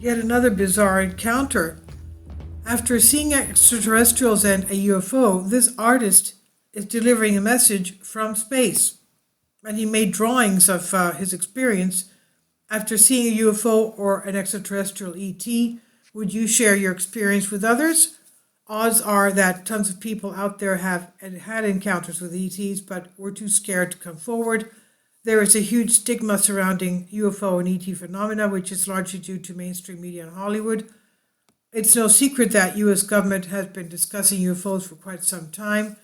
Yet another bizarre encounter. After seeing extraterrestrials and a UFO, this artist is delivering a message from space. And he made drawings of his experience. After seeing a UFO or an extraterrestrial ET, would you share your experience with others? Odds are that tons of people out there have had encounters with ETs, but were too scared to come forward. There is a huge stigma surrounding UFO and ET phenomena, which is largely due to mainstream media in Hollywood. It's no secret that U.S. government has been discussing UFOs for quite some time.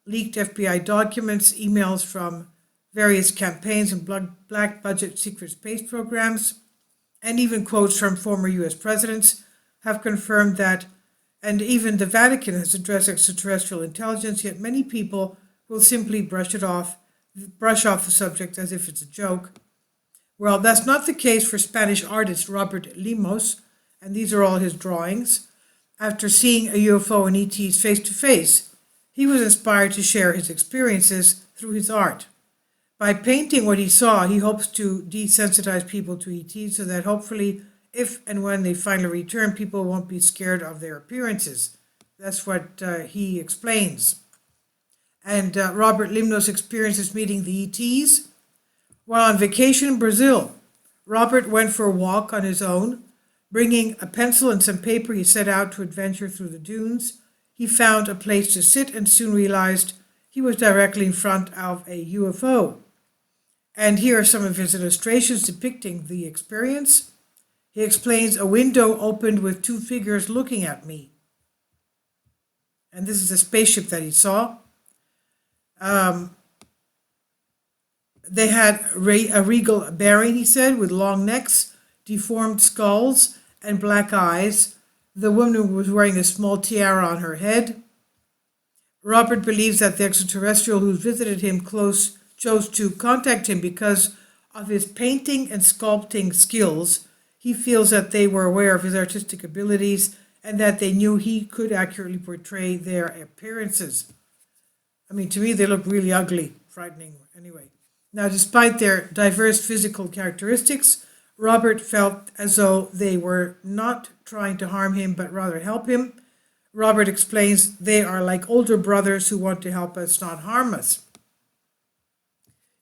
Leaked FBI documents, emails from various campaigns and black budget secret space programs, and even quotes from former U.S. presidents have confirmed that, and even the Vatican has addressed extraterrestrial intelligence, yet many people will simply brush off the subject as if it's a joke. Well, that's not the case for Spanish artist Robert Limos, and these are all his drawings. After seeing a UFO and ETs face to face, he was inspired to share his experiences through his art. By painting what he saw, he hopes to desensitize people to ETs so that hopefully, if and when they finally return, people won't be scared of their appearances. That's what he explains. And Robert Limnos experiences meeting the ETs. While on vacation in Brazil, Robert went for a walk on his own. Bringing a pencil and some paper, he set out to adventure through the dunes. He found a place to sit and soon realized he was directly in front of a UFO. And here are some of his illustrations depicting the experience. He explains, a window opened with two figures looking at me. And this is a spaceship that he saw. They had a regal bearing, he said, with long necks, deformed skulls, and black eyes. The woman was wearing a small tiara on her head. Robert believes that the extraterrestrial who visited him chose to contact him because of his painting and sculpting skills. He feels that they were aware of his artistic abilities and that they knew he could accurately portray their appearances. I mean, to me, they look really ugly, frightening anyway. Now, despite their diverse physical characteristics, Robert felt as though they were not trying to harm him, but rather help him. Robert explains they are like older brothers who want to help us, not harm us.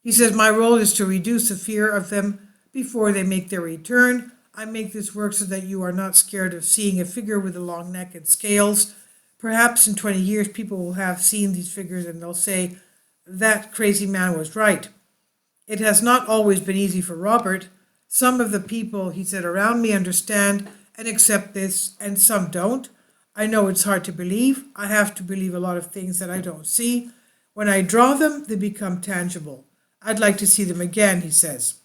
He says, my role is to reduce the fear of them before they make their return. I make this work so that you are not scared of seeing a figure with a long neck and scales. Perhaps in 20 years, people will have seen these figures and they'll say, that crazy man was right. It has not always been easy for Robert. Some of the people, he said, around me understand and accept this, and some don't. I know it's hard to believe. I have to believe a lot of things that I don't see. When I draw them, they become tangible. I'd like to see them again, he says.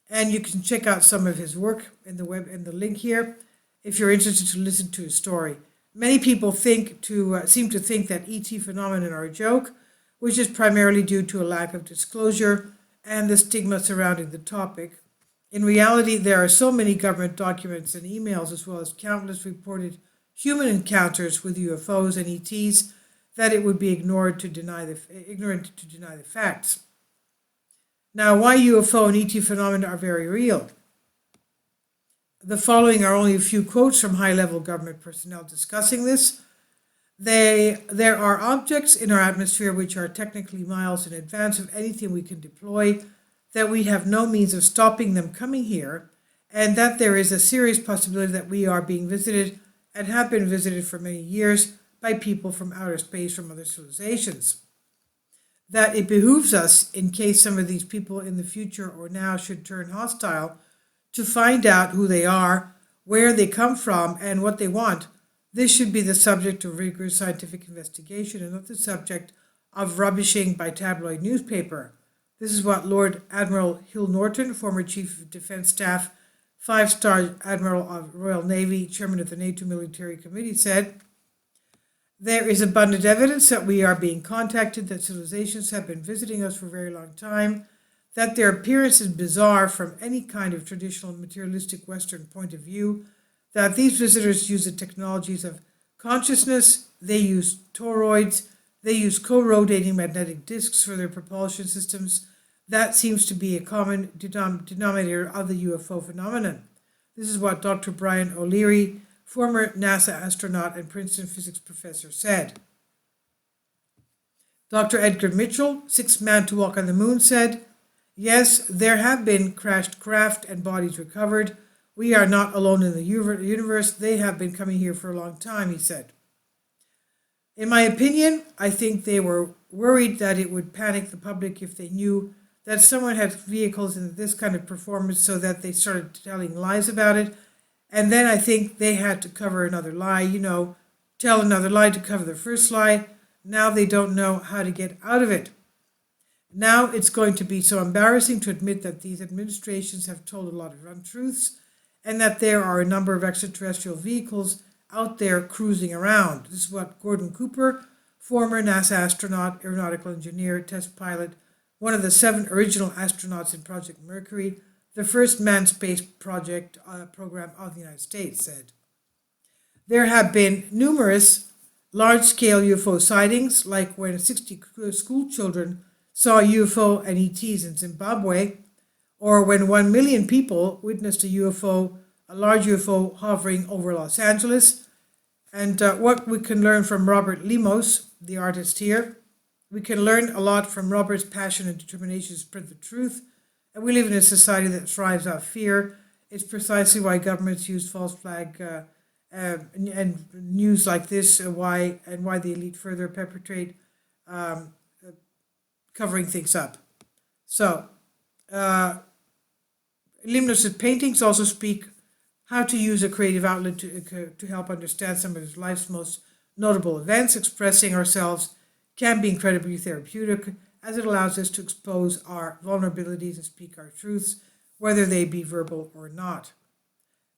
And you can check out some of his work in the web in the link here if you're interested to listen to his story. Many people seem to think that ET phenomena are a joke, which is primarily due to a lack of disclosure and the stigma surrounding the topic. In reality, there are so many government documents and emails, as well as countless reported human encounters with UFOs and ETs, that it would be ignorant to deny the facts. Now, why UFO and ET phenomena are very real. The following are only a few quotes from high-level government personnel discussing this. There are objects in our atmosphere which are technically miles in advance of anything we can deploy, that we have no means of stopping them coming here, and that there is a serious possibility that we are being visited and have been visited for many years by people from outer space from other civilizations. That it behooves us, in case some of these people in the future or now should turn hostile, to find out who they are, where they come from, and what they want. This should be the subject of rigorous scientific investigation and not the subject of rubbishing by tabloid newspaper. This is what Lord Admiral Hill Norton, former Chief of Defence Staff, 5-star Admiral of Royal Navy, Chairman of the NATO Military Committee, said. There is abundant evidence that we are being contacted, that civilizations have been visiting us for a very long time, that their appearance is bizarre from any kind of traditional materialistic Western point of view, that these visitors use the technologies of consciousness, they use toroids, they use co-rotating magnetic disks for their propulsion systems. That seems to be a common denominator of the UFO phenomenon. This is what Dr. Brian O'Leary, former NASA astronaut and Princeton physics professor, said. Dr. Edgar Mitchell, sixth man to walk on the moon, said, "Yes, there have been crashed craft and bodies recovered. We are not alone in the universe. They have been coming here for a long time," he said. "In my opinion, I think they were worried that it would panic the public if they knew that someone had vehicles in this kind of performance, so that they started telling lies about it. And then I think they had to cover another lie, tell another lie to cover the first lie. Now they don't know how to get out of it. Now it's going to be so embarrassing to admit that these administrations have told a lot of untruths, and that there are a number of extraterrestrial vehicles out there cruising around." This is what Gordon Cooper, former NASA astronaut, aeronautical engineer, test pilot, one of the 7 original astronauts in Project Mercury, the first manned space project program of the United States, said. There have been numerous large-scale UFO sightings, like when 60 school children saw UFO and ETs in Zimbabwe, or when 1 million people witnessed a large UFO hovering over Los Angeles. And what we can learn from Robert Limos, the artist here, we can learn a lot from Robert's passion and determination to spread the truth. And we live in a society that thrives off fear. It's precisely why governments use false flag and news like this, why the elite further perpetrate covering things up. So, Limnos' paintings also speak how to use a creative outlet to help understand some of his life's most notable events. Expressing ourselves can be incredibly therapeutic, as it allows us to expose our vulnerabilities and speak our truths, whether they be verbal or not.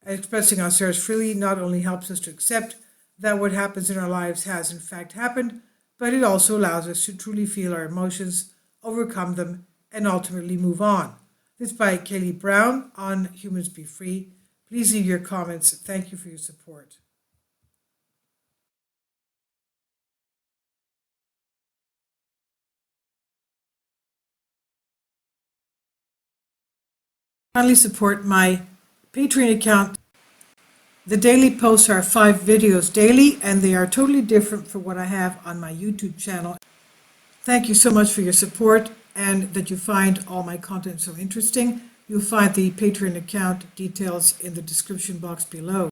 Expressing ourselves freely not only helps us to accept that what happens in our lives has in fact happened, but it also allows us to truly feel our emotions, overcome them, and ultimately move on. This by Kaylee Brown on Humans Be Free. Please leave your comments. Thank you for your support. Kindly support my Patreon account. The daily posts are 5 videos daily, and they are totally different from what I have on my YouTube channel. Thank you so much for your support, and that you find all my content so interesting. You'll find the Patreon account details in the description box below.